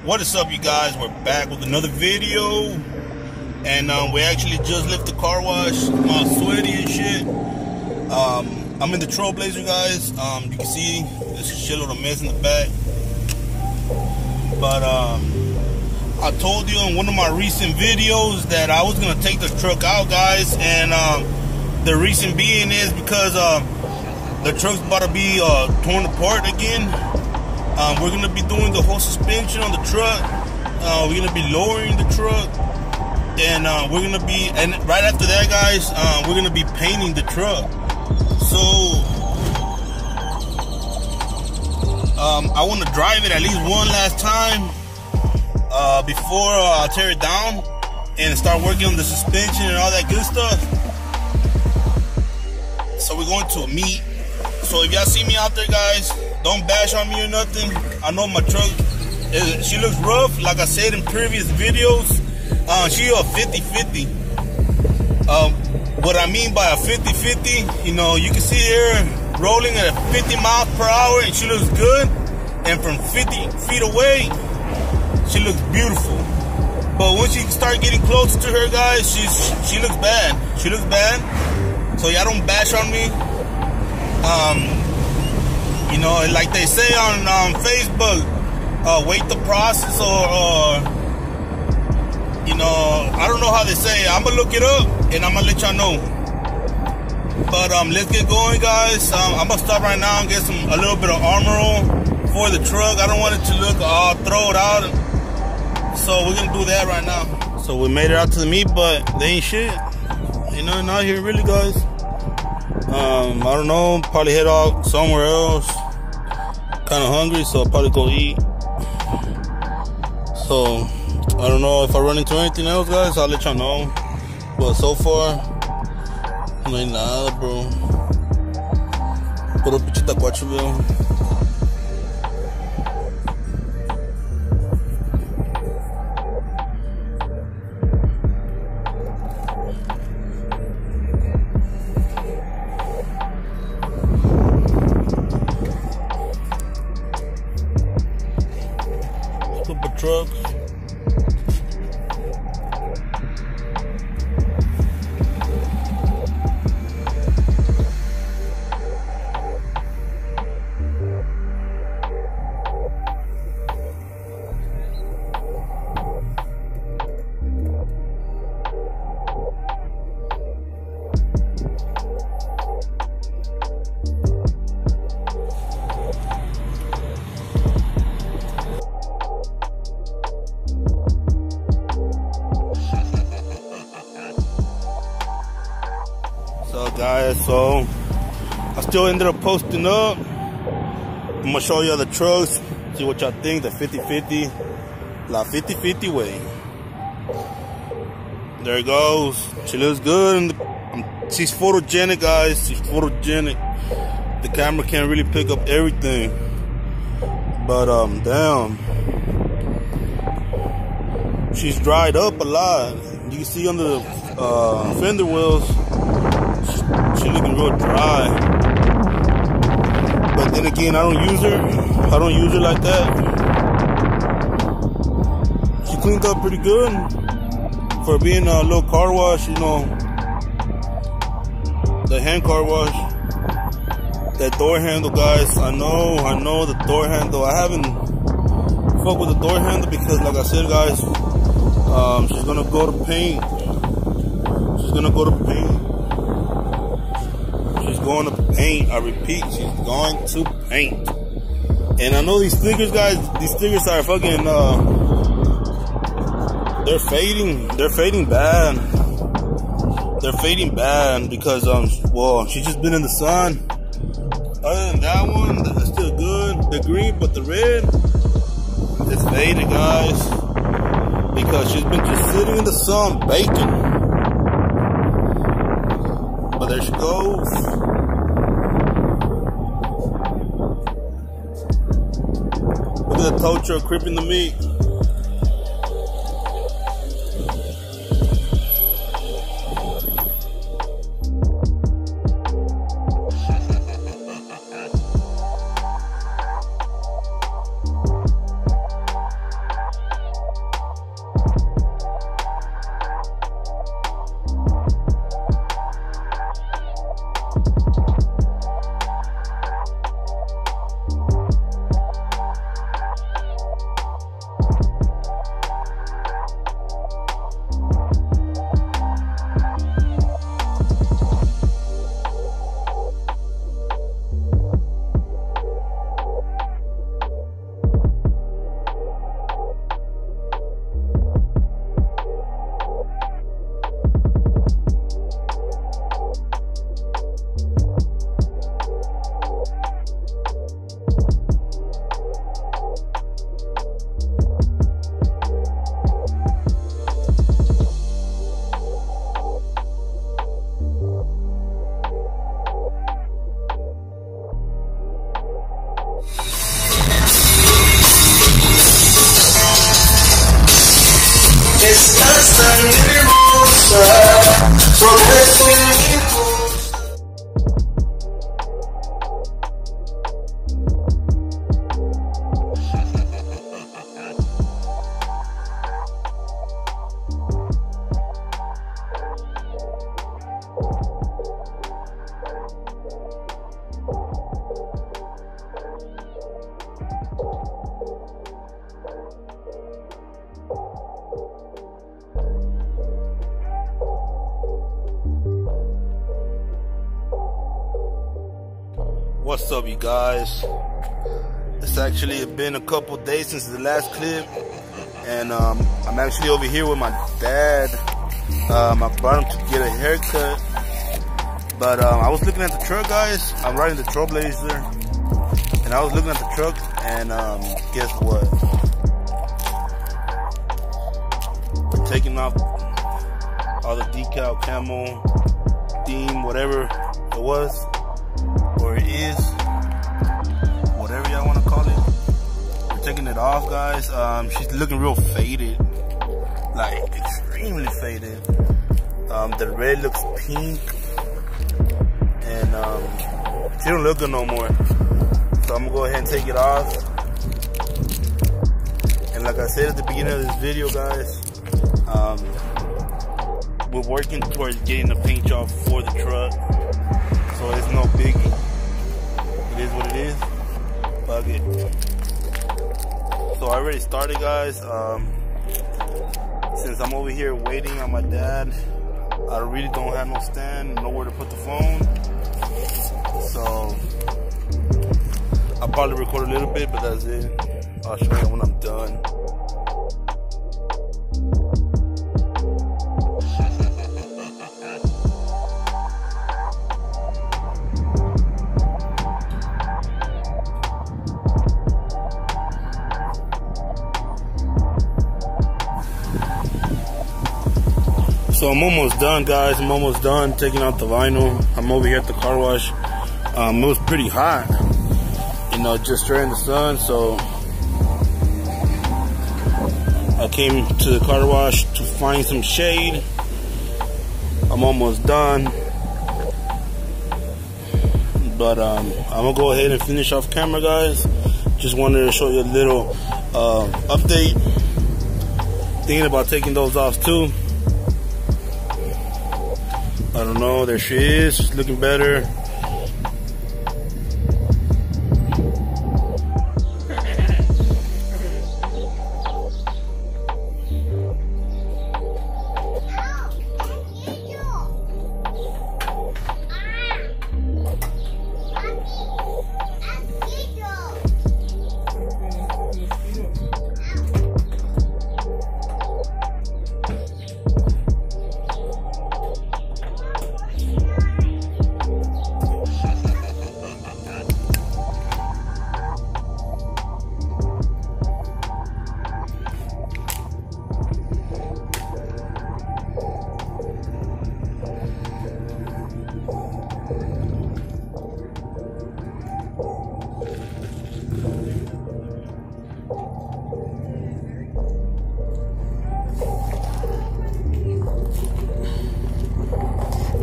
What is up, you guys? We're back with another video, and we actually just left the car wash. I'm all sweaty and shit. I'm in the Trailblazer, guys. You can see there's a shitload of mess in the back. But I told you in one of my recent videos that I was gonna take the truck out, guys, and the reason being is because the truck's about to be torn apart again. We're gonna be doing the whole suspension on the truck. We're gonna be lowering the truck, and we're gonna be, and right after that, guys, we're gonna be painting the truck. So I want to drive it at least one last time before I tear it down and start working on the suspension and all that good stuff. So we're going to a meet. So if y'all see me out there, guys, don't bash on me or nothing. I know my truck, she looks rough. Like I said in previous videos, she a 50-50. What I mean by a 50-50, you know, you can see her rolling at 50 miles per hour and she looks good. And from 50 feet away, she looks beautiful. But once you start getting closer to her, guys, she looks bad. She looks bad. So y'all don't bash on me. You know, like they say on Facebook, wait the process, or you know, I don't know how they say it. I'm gonna look it up and I'm gonna let y'all know. But let's get going, guys. I'm gonna stop right now and get a little bit of armor on for the truck. I don't want it to look all thrown out, so we're gonna do that right now. So we made it out to the meet, but they ain't shit. Ain't nothing out here really, guys. I don't know, probably head out somewhere else. Kinda hungry, so I'll probably go eat. So I don't know if I run into anything else, guys, I'll let y'all know. But so far, no hay nada, bro. Puro pinche tacuacho, veo. Stupid trucks. So guys, so I still ended up posting up. I'm gonna show you the trucks, see what y'all think, the 50-50, la 50-50 way. There it goes. She looks good. She's photogenic, guys. She's photogenic. The camera can't really pick up everything, but damn, she's dried up a lot. You can see under the fender wells, she's looking real dry. But then again, I don't use her like that. She cleaned up pretty good for being a little car wash, you know, the hand car wash. That door handle, guys, I know the door handle. I haven't fucked with the door handle because, like I said, guys, she's gonna go to paint. She's gonna go to paint. She's going to paint. I repeat, she's going to paint. And I know these stickers, guys, these stickers are fucking, they're fading. They're fading bad. They're fading bad because, well, she's just been in the sun. Other than that one, that's still good. The green, but the red, it's faded, guys, because she's been just sitting in the sun baking. But there she goes. Look at the tow truck creeping the meat. estás tan hermosa, sobre What's up, you guys? It's actually been a couple days since the last clip, and I'm actually over here with my dad. I brought him to get a haircut, but I was looking at the truck, guys. I'm riding the Trailblazer, and I was looking at the truck, and guess what? We're taking off all the decal, camo, theme, whatever it was, or it is, whatever y'all want to call it. We're taking it off, guys. She's looking real faded, like extremely faded. The red looks pink, and she don't look good no more. So I'm gonna go ahead and take it off. And like I said at the beginning of this video, guys, we're working towards getting the paint job for the truck, so it's no biggie. It is what it is. Fuck it. So I already started, guys. Since I'm over here waiting on my dad, I really don't have no stand, nowhere to put the phone. So I'll probably record a little bit, but that's it. I'll show you when I'm done. So I'm almost done, guys. I'm almost done taking out the vinyl. I'm over here at the car wash. It was pretty hot, you know, just straight in the sun. So I came to the car wash to find some shade. I'm almost done, but I'm gonna go ahead and finish off camera, guys. Just wanted to show you a little update. Thinking about taking those off too. I don't know, there she is, she's looking better.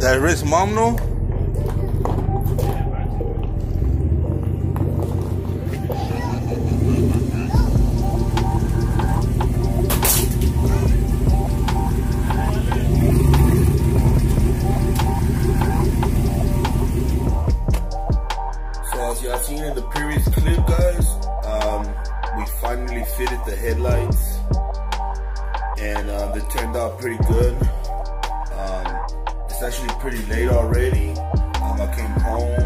That Rick's mom know? So as y'all seen in the previous clip, guys, we finally fitted the headlights, and they turned out pretty good. It's actually pretty late already. I came home,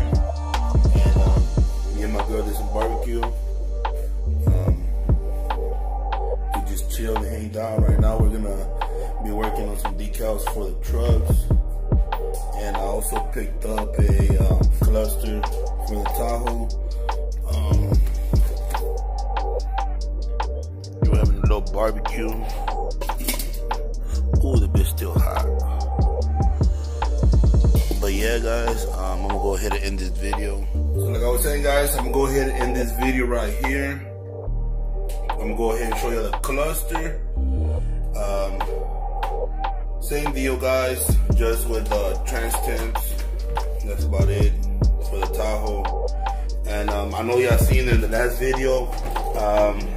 and me and my girl did some barbecue. We just chilled and hanged out. Right now we're gonna be working on some decals for the trucks, and I also picked up a cluster for the Tahoe. We're having a little barbecue. Ooh, the bitch still hot. But yeah, guys, I'm gonna go ahead and end this video. So like I was saying, guys, I'm gonna go ahead and end this video right here. I'm gonna go ahead and show you the cluster, Same deal, guys, just with trans temps. That's about it for the Tahoe. And I know y'all seen in the last video,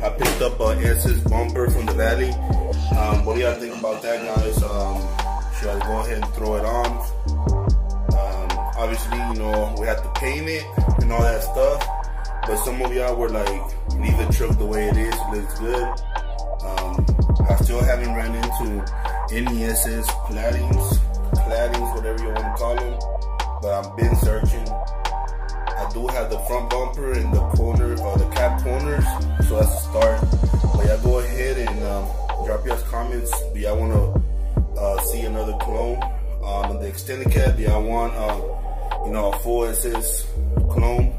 I picked up an SS bumper from the Valley. What do y'all think about that, guys? Should I go ahead and throw it on? Obviously, you know, we have to paint it and all that stuff, but some of y'all were like, leave the truck the way it is, it looks good. I still haven't ran into any SS claddings, whatever you want to call them, but I've been searching. I do have the front bumper and the corner, or the cap corners, so that's a start. But y'all go ahead and drop y'all's comments. Do y'all want to see another clone on the extended cab? Do y'all want, you know, a full SS clone?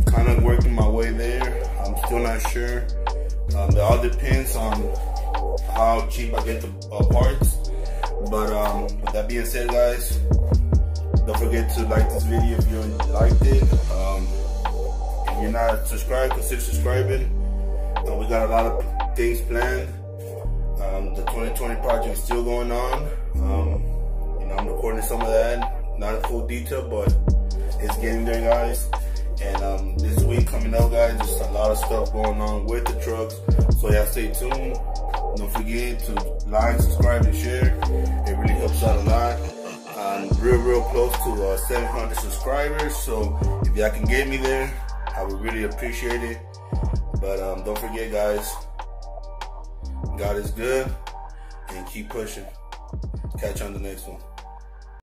Kind of working my way there. I'm still not sure. It all depends on how cheap I get the parts. But with that being said, guys, don't forget to like this video if you liked it. If you're not subscribed, consider subscribing. We got a lot of things planned. The 2020 project is still going on. You know, I'm recording some of that, not in full detail, but it's getting there, guys. And this week coming up, guys, there's a lot of stuff going on with the trucks, so y'all stay tuned. Don't forget to like, subscribe, and share. It really helps out a lot. I'm real close to 700 subscribers, so if y'all can get me there, I would really appreciate it. But don't forget, guys, God is good, and keep pushing. Catch you on the next one.